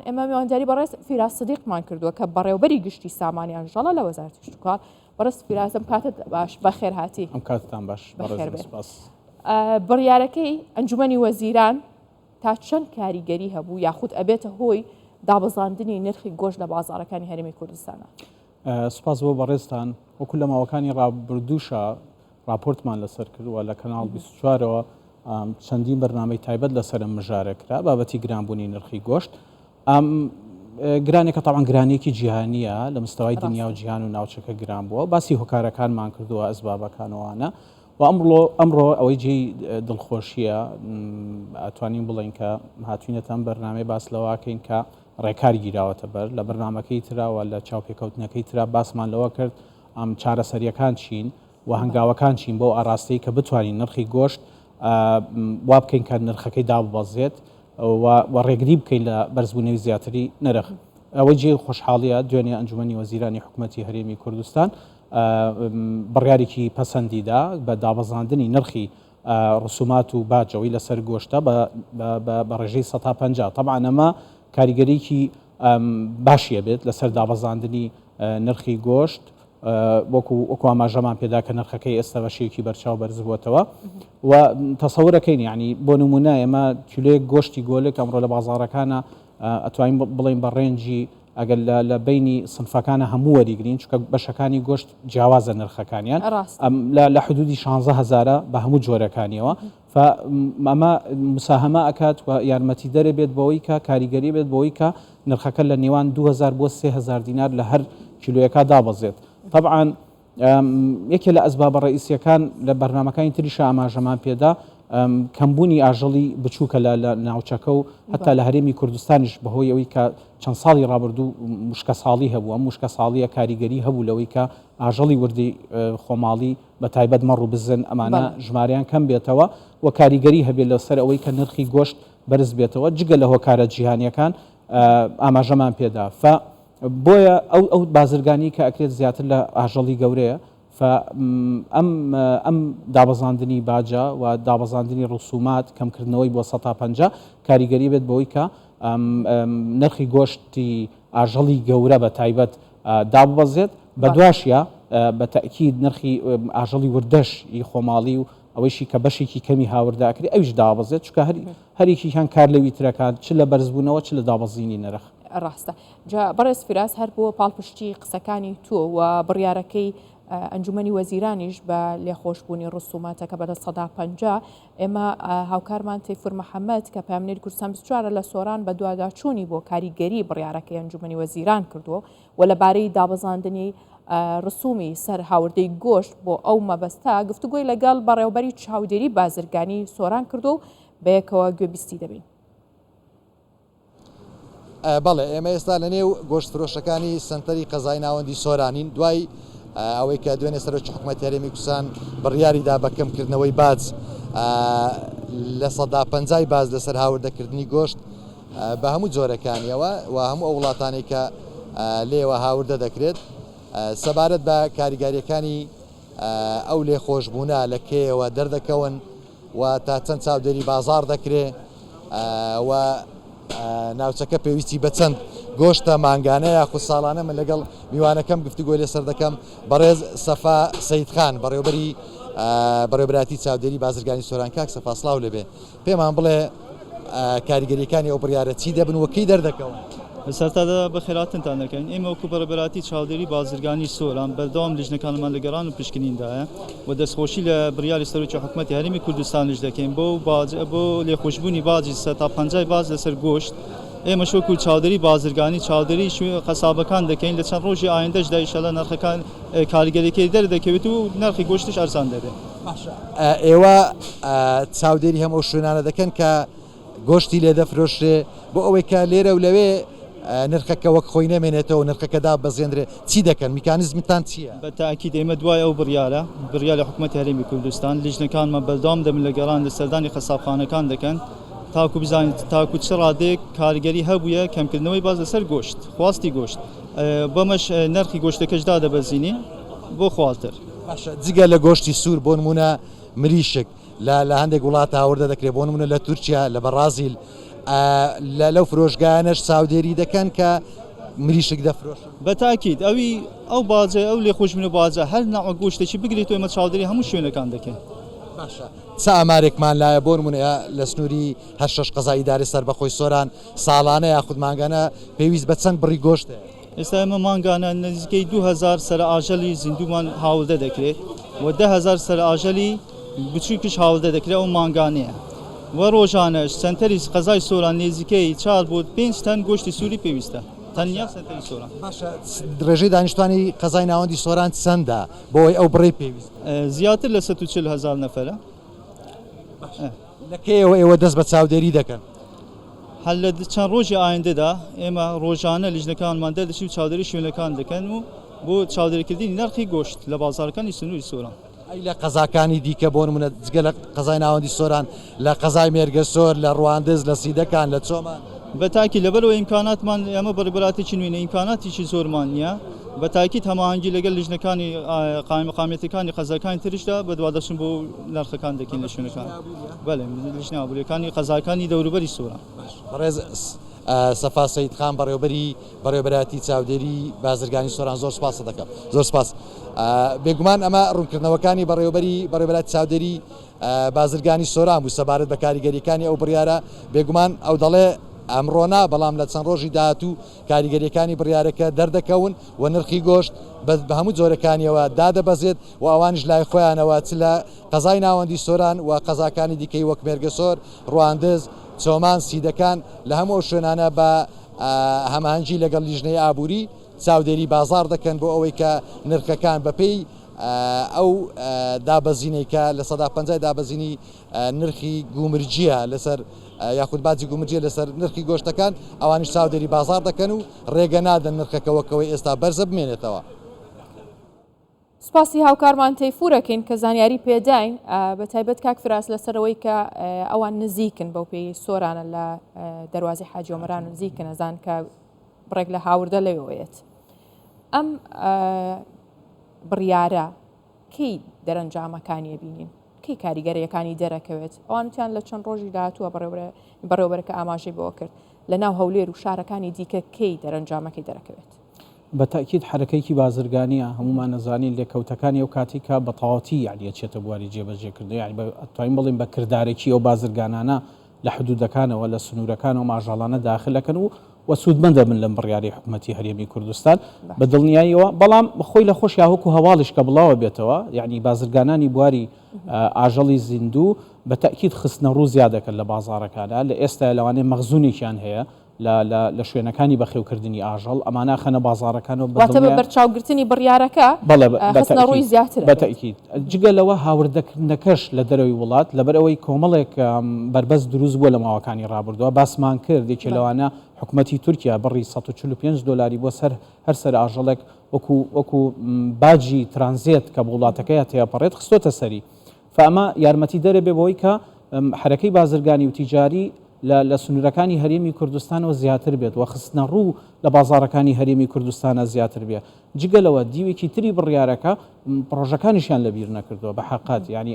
ئێمە میوانداری بەڕێز فیراز سدیقمان کردووە کە بەڕێوەبەری گشتی سامانیان ژەڵە لە وەزارەتی شتوکار. بەڕێز فیرازم کاتت باش بەخێر هاتی. ئەم کاتتان باش بڕیارەکەی ئەنجومەنی وەزیران تا چەند کاریگەری هەبوو یاخود ئەبێتە هۆی دابەزاندنی نرخی گۆشت لە بازاڕەکانی هەرێمی کوردستانە؟ سوپاس بۆ بەڕێزتان. وەکو لە ماوەکانی ڕابردووشە راپۆرتمان لەسەر کردووە لە کەناڵ 24ەوە چەندین بەرنامەی تایبەت لەسەر مژارە کرا بابەتی گرانبوونی نرخی گۆشت. گرانێکە تاوان گرانێکی جیهانیە لە مستەوای دنیا و جیهان و ناوچەکە گران بووە. باسی هۆکارەکانمان کردووە ئەسبابەکانەوەوانە و ئەمڕۆ ئەوەی جێی دڵخۆشیە ئەتوانین بڵین کە هاتوینەتەم بەرنامەی باس لەواکەین کە ڕێکار گیراوەتە بەر لە بەرنمەکەی تراوە لە چاوپێکەوتنەکەی ترا باسمان لەوە کرد ئەم چارەسەریەکان چین و هەنگاوەکان چین بۆ ئاراستەی کە بتوانین نرخی گۆشت وا بکەین کە نرخەکەی داببەزێت و ڕێگری بکەین لە بەرزبوونەوەی زیاتری نرخ. ئەوەی جێ خۆشحاڵیە دوێنێ ئەنجومەنی وەزیرانی حکوومەتی هەرێمی کوردستان بڕیارێکی پەسەندیدا بە دابەزاندنی نرخی ڕسومات و باجەوەی لەسەر گۆشتە بە ڕێژەی 150. طبعا ئەمە کاریگەریکی باشیە بێت لەسەر دابەزاندنی نرخی گۆشت وەکو ئاماژەمان پێدا کە نرخەکەی ئێستا بەشێکی بەرچاو بەرز بووەتەوە و تەسەورەکەین یعنی بۆ نمونە ئێمە کیلۆیەک گۆشتی گۆلێک ئەمڕۆ لە بازاڕەکانە ئەتوانین بڵین بە ڕێنجی ئەگەر لە بینی سنفەکانە هەموو وەریگرین چونکە بەشەکانی گۆشت جیاوازە نرخەکانیان لە حدودی 16,000 بە هەموو جۆرەکانیەوە. ئەمە مساهمە ئەکات و یارمەتی دەرێ بێت بەوەی کە کاریگەری بێت بەوەی کە نرخەکە لە نێوان 2000 بۆ 3000 دینار لە هەر کیلۆیەکە دابەزێت. طبعا یەکێ لە ئەسبابە ڕئیسیەکان لە بەرنمەکانی تریشە ئاماژەمان پێدا کەمبوونی ئاژەڵی بچووکە لە ناوچەکە و حتا لە هەرێمی کوردستانیش بەهۆی ئەوەی کە چەند ساڵی ڕابردوو مشکە ساڵی هەبوو. ئەم مشکە ساڵیە کاریگەری هەبوو لەوەی کە ئاژەڵی وردی خۆماڵی بە تایبەت مەڕ و بزن ئەمانە ژمارەیان کەم بێتەوە و کاریگەری هەبێت لەسەر ئەوەی کە نرخی گۆشت بەرز بێتەوە جگە لە هۆکارە جیهانیەکان ئاماژەمان پێدا. بۆیە ئەو بازرگانی کە ئەکرێت زیاتر لە ئاژەڵی گەورەیە ئەم دابەزاندنی باجە و دابەزاندنی ڕسومات کەمکردنەوەی بۆ 150 کاریگەری بێت بەوەی کە نرخی گۆشتی ئاژەڵی گەورە بە تایبەت داببەزێت. بە دواشە بە تەکید نرخی ئاژەڵی وردەش خۆماڵی و ئەوەیشی کە بەشێکی کەمی هاورداکری ئەویش دابەزێت چکە هەرێکی هەن کار لەوی ترەکان چ لە بەرزبوونەوە چ لە دابەزینی نرخ. ڕاستە بەڕێز فیراز هەر بۆ پاڵپشتی قسەکانی تۆ و بڕیارەکەی ئەنجومەنی وەزیرانیش بە لێخۆشبوونی ڕسوماتەکە بە 150 ئێمە هاوکارمان تەیفور محەممەد کە پامنێری کوردستان 24 لە سۆران بە دوواداچوونی بۆ کاریگەری بڕیارەکەی ئەنجومەنی وەزیران کردووە و لەبارەی دابەزاندنی ڕسومی سەر هاوردەی گۆشت بۆ ئەو مەبەستا گفتوگۆی لەگەڵ بەڕێوەبەری چاودێری بازرگانی سۆران کردو و بەیەکەوە گوێبیستی دەبین. بەڵێ ئێمە ئێستا لە نێو گۆشت فرۆشەکانی سنتەری قەزای ناوەندی سۆرانین دوای ئەوەی کە دوێنێ سەرۆکی حکوومەتی هەرێمی کوردستان بڕیاریدا بە کەمکردنەوەی باج لە 150 باز لەسەر هاوردەکردنی گۆشت بە هەموو جۆرەکانیەوە و هەموو ئەو وڵاتانی کە لێوە هاوردە دەکرێت سەبارەت بە کاریگاریەکانی ئەو لێخۆشبوونە لە کێوە دەردەکەون و تا چەند چاودێری بازار دەکرێ و ناوچەکە پێویستی بە چەند گۆشتە مانگانەیە یاخود ساڵانە من لەگەڵ میوانەکەم گفتوگۆی لەسەر دەکەم. بەڕێز سەفا سەیدخان بەڕێوەبەری چاودێری بازرگانی سۆران کاک سەفا سڵاو لەبێ پێمان بڵێ کاریگەریەکانی ئەو بڕیارە چی دەبن و کەی دەردەکەون؟ بەسەرتادا بەخێراتتان دەکەین ئێمە وەکو بەڕێوەبەری چاودێری بازرگانی سۆران بەردەوام لیژنەکانمان لە گەڕان و پشکنیندایە و دەستخۆشی لە بڕیاری سەرۆکی حکوومەتی هەرێمی کوردستانیش دەکەین بۆ لێخۆشبوونی باجی 150 باز لەسەر گۆشت. ئێمە شوکو چاودێری بازرگانی چاودێری قەسابەکان دەکەین لە چەند ڕۆژی ئایندەشدا ئینشەڵا نرخەکان کاریگەریەکەی دەردەکەوێت و نرخی گۆشتش ئەرزان دەبێت. ئێوە چاودێری هەموو شوێنانە دەکەن کە گۆشتی لێ دەفرۆشێ بۆ ئەوەی کە لێرە و لەوێ نرخەکە وەک خۆی نەمێنێتەوە نرخەکەدا بەزێنرێ چی دەکەن میکانیزمتان چییە؟ بە تاکید ئێمە دوای ئەو بڕیارە حکوومەتی هەرێمی کوردستان لیژنەکانمان بەردەوام دەبن لە گەڕان لە سەردانی قەسابخانەکان دەکەن تاکو بزانیت تاکو چ ڕادێک کاریگەری هەبووە کەمکردنەوەی باز لەسەر گۆشت خواستی گۆشت بەمەش نرخی گۆشتەکەشدا دەبەزینی بۆ خوالتر. جگە لە گۆشتی سوور بۆ نمونە مریشک لە هەندێک وڵات هاوردە دەکرێت بۆ نمونە لە تورکیا لە بەرازیل لەو فرۆشگانش چاودێری دەکەن کە مریشک دەفرۆشن بەتاکیید ئەو باجە ئەو لێخۆشببوونە باجە هەر ناوە گۆشتێکی بگریت و ئێمە چاودێری هەموو شوێنەکان دەکەین. باشە چ ئامارێکمان لایە بۆ نمونەیە لە سنووری هەشش قەزای ئیدارەی سەربەخۆی سۆران ساڵانە یاخود مانگانە پێویست بە چەند بڕی گۆشتە؟ ئێستا ئێمە مانگانە نزیکەی 2000 سەر ئاژەلی زیندومان هاوڵدە دەکرێت و 10,000 سەر ئاژەلی بچووکیش هاوڵدە دەکرێت ئەو مانگانەیە و ڕۆژانەش سنتەری قەزای سۆران نێزیکەی 4 بۆ 5 تەن گۆشتی سووری پێویستە تەنیا سنتەری سۆران. باشە ڕێژەی دانیشتوانی قەزای ناوەندی سۆران چەندە بۆی ئەو بڕی پێویست؟ زیاتر لە 140,000 نەفەرە. لەکەیەوە ئێوە دەست بە چاودێری دەکەن؟ هەل لە چەند ڕۆژی ئایندەدا ئێمە ڕۆژانە لیژنەکانمان دەردەچی و چاودێری شوێنەکان دەکەن و بۆ چاودێریکردنی نرخی گۆشت لە بازارەکانی سنووری سۆران. ئەی لە قەزاکانی دیکە بۆ نمونە جگە لە قەزای ناوەندی سۆران لە قەزای مێرگە سۆر لە ڕواندز لە سیدەکان لە چۆمان بەتاکی لەبەرەوە ئیمکاناتمان ئەمە بەڕێبەراتێکی نوێنە ئیمکاناتیی زۆرمان نییە بەتاکی هەماهەنگی لەگەڵ لیژنەکانی قایمەقامەتەکانی قەزاکانی ترشدا بە دووادەچون بۆ نرخەکان دەکەین لە شوێنەکان. بەڵێ لیژنە ئابوووریەکانی قەزاکانی دەوروبەری سۆران. بەڕێز سەفا سەیدخان بەڕێوەبەراتی چاودێری بازرگانی سۆران زۆر سپاس دەکەم. زۆر سپاس. بێگومان ئەمە ڕوونکردنەوەکانی بەڕێوەبەراتی چاودێری بازرگانی سۆران بوو سەبارەت بە کاریگەریەکانی ئەو بڕیارە بێگومان ئەو دەڵێ ئەمڕۆنا بەڵام لە چەند ڕۆژی داهاتوو کاریگەریەکانی بڕیارەکە دەردەکەون و نرخی گۆشت بە هەموو جۆرەکانیەوە دادەبەزێت و ئەوانش لای خۆیانەوە چ لە قەزای ناوەندی سۆران و قەزاکانی دیکەی وەک مێرگە سۆر ڕواندز چۆمان سیدەکان لە هەموو شوێنانە بە هەماهەنگی لەگەڵ لیژنەی ئابووری چاودێری بازار دەکەن بۆ ئەوەی کە نرخەکان بەپێی ئەو دابەزینەیکە لە 150 دابەزینی نرخی گومرجیە لەسەر یاخود باجی گومرجیە لەسەر نرخی گۆشتەکان ئەوانیش چاودێری بازار دەکەن و ڕێگە نادەن نرخەکەوەکەوەی ئێستا بەرزە بمێنێتەوە. سپاسی هاوکارمان تەیفورەکەین کە زانیاری پێداین بە تایبەت کاک فراس لەسەرەوەی کە ئەوان نزیکن بەو پێی سۆرانە لە دەواازی حاجی عومران نزیکن ئەزان کە بڕێک لە هاوردە لەوێت. ئەم بڕیارە کەی دەرەنجامەکانی بینین کەی کاریگەریەکانی دەرەکەوێت ئەوانتیان لە چەند ڕۆژی داهاتووە بەڕێوەبەرەکە ئاماژەی بۆ کرد لە ناو هەولێر و شارەکانی دیکە کەی دەرەنجامەکەی دەرەکەوێت؟ بەتاکید حرەکەیکی بازرگانیە هەمومان نەزانین لێکەوتەکانی ئەو کاتیکە بە تەواوەتی یعنی چێتە بواری جێبەجێکردن یعنی توانین بڵێن بە کردارێکی ئەو بازرگانانە لە حدودەکانەوە لە سنوورەکان و ماژەڵانە داخلەکەن و سوودمەندە من لەم بڕیاری حکوومەتی هەرێمی کوردستان بە دڵنیاییەوە بەڵام خۆی لە خۆش یاوەکو هەواڵش کە بڵاوە بێتەوە یعنی بازرگانانی بواری ئاژەڵی زیندوو بە تەکید خستنە ڕوو زیادەکەن لە بازارەکانە لە ئێستا لەوانەیە مەخزوونێکیان هەیە لە شوێنەکانی بەخێوکردنی ئاژەڵ ئەمانە خەنە بازارەکانەوە واتە بە بەرچاوگرتنی بڕیارەکە خستنە ڕووی زیاتر بەتەکید جگە لەوە هاوردەکردنەکەش لە دەرەوەی وڵات لەبەرەوەی کۆمەڵێک بربەس دروست بووە لە ماوەکانی ڕابردووە باسمان کرد یەکێ لەوانە حکوومەتی تورکیا بڕی 145 دلاری بۆ هەر سەر ئاژەڵێک وەکو باجی ترانزیت کە وڵاتەکەی تێپەڕێت خستۆتە سەری فەمە یارمەتی دەرەبێ بۆی کە حرەکەی بازرگانی و تیجاری لە سنوورەکانی هەرێمی کوردستانەوە زیاتر بێت و خستنە ڕوو لە بازارەکانی هەرێمی کوردستانە زیاتر بێت جگەلەوە دیوێکی تری بڕیارەکە پرۆژەکانیشیان لەبیر نەکردەوە بە حقات یعنی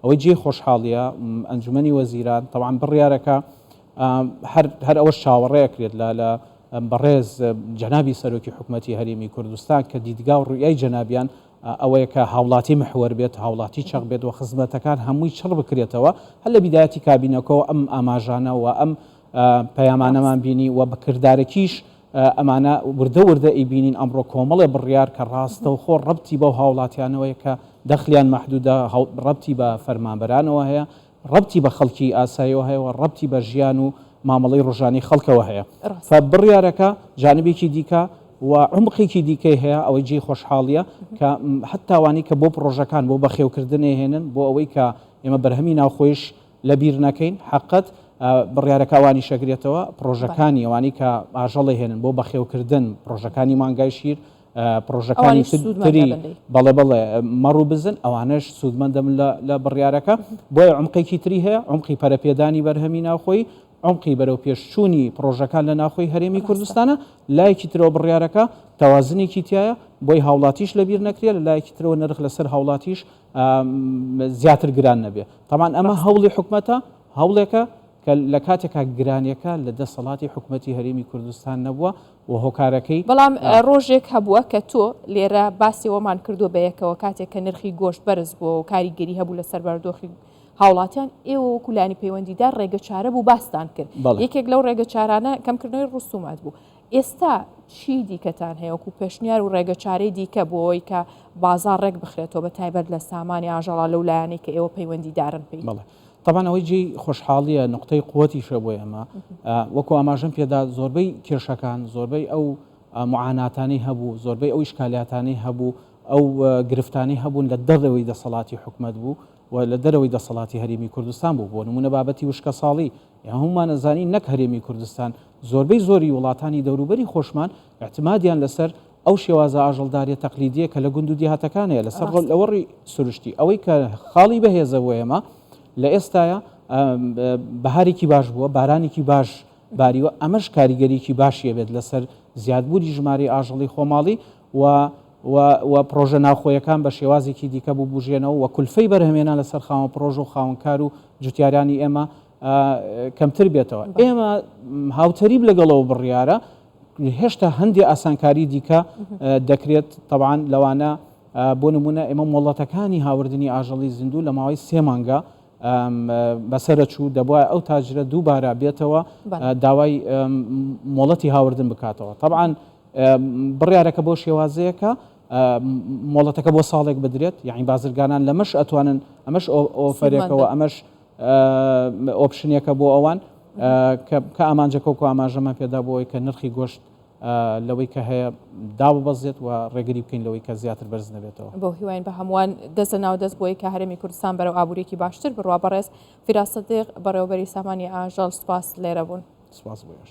ئەوەی جێ خۆشحاڵیە ئەنجومەنی وەزیران طبعاً بڕیارەکە هەر ئەوەش چاوەڕێیەکرێت لە بەڕێز جەنابی سەرۆکی حکوومەتی هەرێمی کوردستان کە دیدگا و ڕویای جەنابیان ئەوەیە کە هاوڵاتی محوەر بێت هاوڵاتی چەق بێت و خزمەتەکان هەمووی چڕ بکرێتەوە هەر لە بیدایەتی کابینەکەەوە ئەم ئاماژانە و ئەم پەیامانەمان بینی و بەکردارێکیش ئەمانە وردە ئیبینین ئەمڕۆ کۆمەڵێ بڕیار کە ڕاستە و خۆ ڕەبتی بەو هاوڵاتیانەوەی کە دەخلیان مەحدودە ڕەبتی بە فەرمانبەرانەوە هەیە ڕەبتی بە خەڵکی ئاساییەوە هەیە و ڕەبتی بە ژیان و مامەڵەی ڕۆژانی خەڵکەوە هەیە بڕیارەکە جانبێکی دیکە و عمقێکی دیکەی هەیە ئەوەی جێی خۆشحاڵیە کە حتاوانی کە بۆ پرۆژەکان بۆ بەخێوکردنێ هێنن بۆ ئەوەی کە ئێمە بەرهەمی ناوخۆیش لەبیر نەکەین حقت بڕیارەکەوانی شەگرێتەوە پرۆژەکانی ئەوانی کە ئاژەڵی هێنن بۆ بەخێوکردن پرۆژەکانی مانگای شیر پرۆژەکانی تری بەڵێ مەڕوو بزن ئەوانش سوودمەندەم لە بڕیارەکە بۆیە عمقێکی تری هەیە عمقی پەرەپێدانی بەرهەمی ناوخۆی عمقی بەرەو پێشچوونی پرۆژەکان لە ناوخۆی هەرێمی کوردستانە لایەکی ترەوە بڕیارەکە تەوازنێکی تایە بۆی هاوڵاتیش لەبیر نەکرێ لە لایەکی ترەوە نرخ لەسەر هاوڵاتیش زیاتر گران نەبێ تەمان ئەمە هەوڵی حکوومەتە هەوڵێکە کە لە کاتێکا گرانیەکە لە دەسەڵاتی حکوومەتی هەرێمی کوردستان نەبووە و هۆکارەکەی بەڵام ڕۆژێک هەبووە کە تۆ لێرە باسیەوەمان کردو بە یەکەوە کاتێک کە نرخی گۆشت بەرز بووە و کاریگەری هەبوو لەسەر بەردۆخی هاوڵاتیان ئێوە وەکولانی پەیوەندیدار ڕێگە چارە بوو باستان کرد یەکێک لەو ڕێگە چارانە کەمکردنەوەی ڕسومات بوو ئێستا چی دیکەتان هەیە وەکو پێشنیار و ڕێگە چارەی دیکە بۆ ئەوی کە بازار ڕێک بخرێتەوە بە تایبەت لە سامانی ئاژەڵا لەو لایەنەی کە ئێوە پەیوەندیدارن پێی طبعا ئەوەی جێی خۆشحاڵیە نقطەی قووەتیشە بۆ ئێمە وەکو ئاماژەم پێدا زۆربەی کێشەکان زۆربەی ئەو معاناتانی هەبوو زۆربەی ئەو ئیشکالیاتانی هەبوو ئەو گرفتانی هەبوون لە دەرەوەی دەسەڵاتی حکومت بوو و لە دەرەوەی دەسەڵاتی هەرێمی کوردستان بوو بۆ نمونە بابەتی وشکە ساڵی هەمومان نەزانی نەک هەرێمی کوردستان زۆربەی زۆری وڵاتانی دەوروبەری خۆشمان اعتمادیان لەسەر ئەو شێوازە ئاژەڵداریە تەقلیدیە کە لە گوند و دیهاتەکانەیە لەسەر لەوەڕی سروشتی ئەوەی کە خاڵی بەهێزە بۆ ئێمە لە ئێستاە بەهارێکی باش بووە بارانێکی باش باریوە ئەمەش کاریگەریکی باشیە بێت لەسەر زیادبووری ژماری ئاژەڵی خۆماڵی و پرۆژە ناوخۆیەکان بە شێوازێکی دیکە بوو بژێنەوە و کولفەی بەرهەمێنان لەسەر خاوەن پرۆژە و خاوەنکار و جوتیارانی ئێمە کەمتر بێتەوە ئێمە هاوتەریب لەگەڵەوە بڕیارە هێشتا هەندی ئاسانکاری دیکە دەکرێت طبعاً لەوانە بۆ نمونە ئێمە مۆڵەتەکانی هاوردنی ئاژەڵی زیندوو لە ماوەی 3 مانگە بەسەرە چوو دەبواە ئەو تاجرە دووبارە بێتەوە داوای مۆڵەتی هاوردن بکاتەوە طبعاً بڕیارەکە بۆ شێوازەیەکە مۆڵەتەکە بۆ ساڵێک بدرێت یعنی بازرگانان لەمەش ئەتوانن ئەمەش ئۆفەرێکەوە ئەمەش ئۆپشنێکە بۆ ئەوان کە ئامانجەکە و ئاماژەمە پێدا بۆەوەی کە نرخی گۆشت لەوەی کە هەیە داببەزێت و ڕێگری بکەین لەوەی کە زیاتر بەرز نەبێتەوە بۆ هیواین بە هەمووان دەستە ناو دەست بۆی کە هەرێمی کوردستان بەرەو ئابوورێکی باشتر بڕوا بەڕێز فیراسەدیق بەڕێوەبەری سامانی ئاژەڵ سوپاس لێرە بوون سپاس بۆش.